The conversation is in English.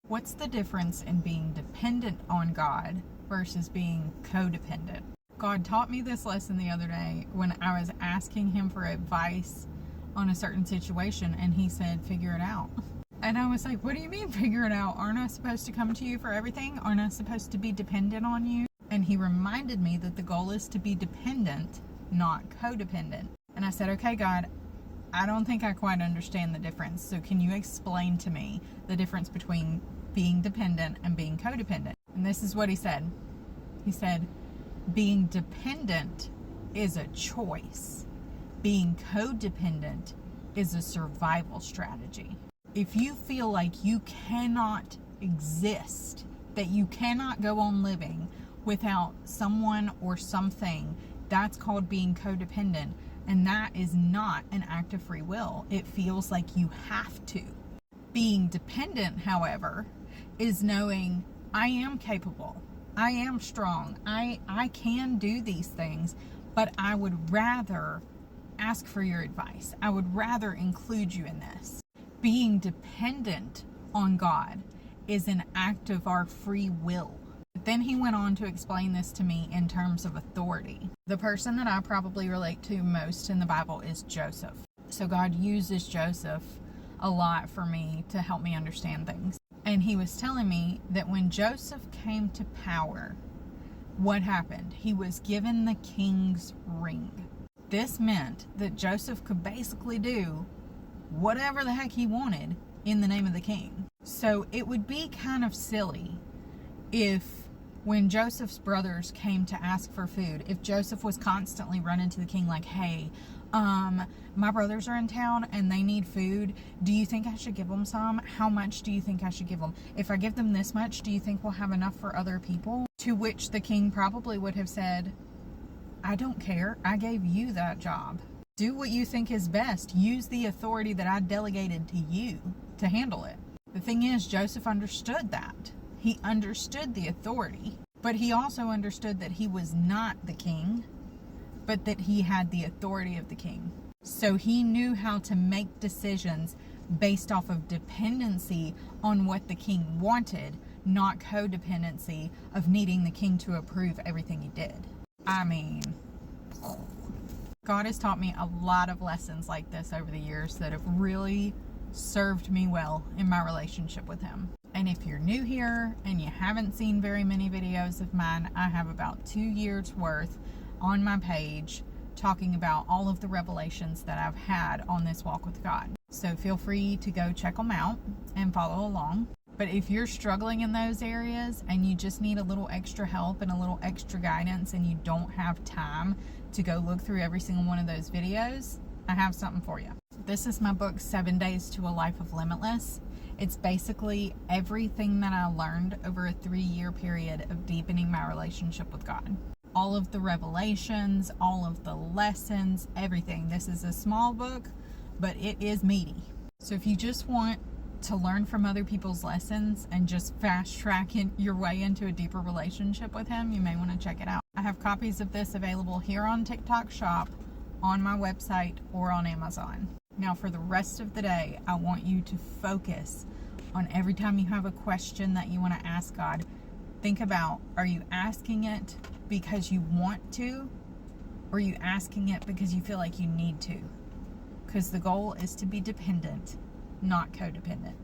What's the difference in being dependent on God versus being codependent? God taught me this lesson the other day when I was asking him for advice on a certain situation, and he said, figure it out. And I was like, what do you mean figure it out? Aren't I supposed to come to you for everything? Aren't I supposed to be dependent on you? And he reminded me that the goal is to be dependent, not codependent. And I said, okay, God, I don't think I quite understand the difference. So can you explain to me the difference between being dependent and being codependent? And this is what he said. He said, being dependent is a choice. Being codependent is a survival strategy. If you feel like you cannot exist, that you cannot go on living without someone or something, that's called being codependent. And that is not an act of free will. It feels like you have to. Being dependent, however, is knowing I am capable. I am strong. I can do these things, but I would rather ask for your advice. I would rather include you in this. Being dependent on God is an act of our free will. But then he went on to explain this to me in terms of authority. The person that I probably relate to most in the Bible is Joseph. So God uses Joseph a lot for me to help me understand things. And he was telling me that when Joseph came to power, what happened? He was given the king's ring. This meant that Joseph could basically do whatever the heck he wanted in the name of the king. So it would be kind of silly if when Joseph's brothers came to ask for food, if Joseph was constantly running to the king like, hey, my brothers are in town and they need food. Do you think I should give them some? How much do you think I should give them? If I give them this much, do you think we'll have enough for other people? To which the king probably would have said, I don't care. I gave you that job. Do what you think is best. Use the authority that I delegated to you to handle it. The thing is, Joseph understood that. He understood the authority, but he also understood that he was not the king, but that he had the authority of the king. So he knew how to make decisions based off of dependency on what the king wanted, not codependency of needing the king to approve everything he did. I mean, God has taught me a lot of lessons like this over the years that have really served me well in my relationship with him. And if you're new here and you haven't seen very many videos of mine, I have about 2 years worth on my page talking about all of the revelations that I've had on this walk with God. So feel free to go check them out and follow along. But if you're struggling in those areas and you just need a little extra help and a little extra guidance and you don't have time to go look through every single one of those videos, I have something for you. This is my book, 7 Days to a Life of Limitless. It's basically everything that I learned over a 3-year period of deepening my relationship with God. All of the revelations, all of the lessons, everything. This is a small book, but it is meaty. So if you just want to learn from other people's lessons and just fast track your way into a deeper relationship with him, you may want to check it out. I have copies of this available here on TikTok Shop, on my website, or on Amazon. Now for the rest of the day, I want you to focus on every time you have a question that you want to ask God. Think about, are you asking it because you want to, or are you asking it because you feel like you need to? Because the goal is to be dependent, not codependent.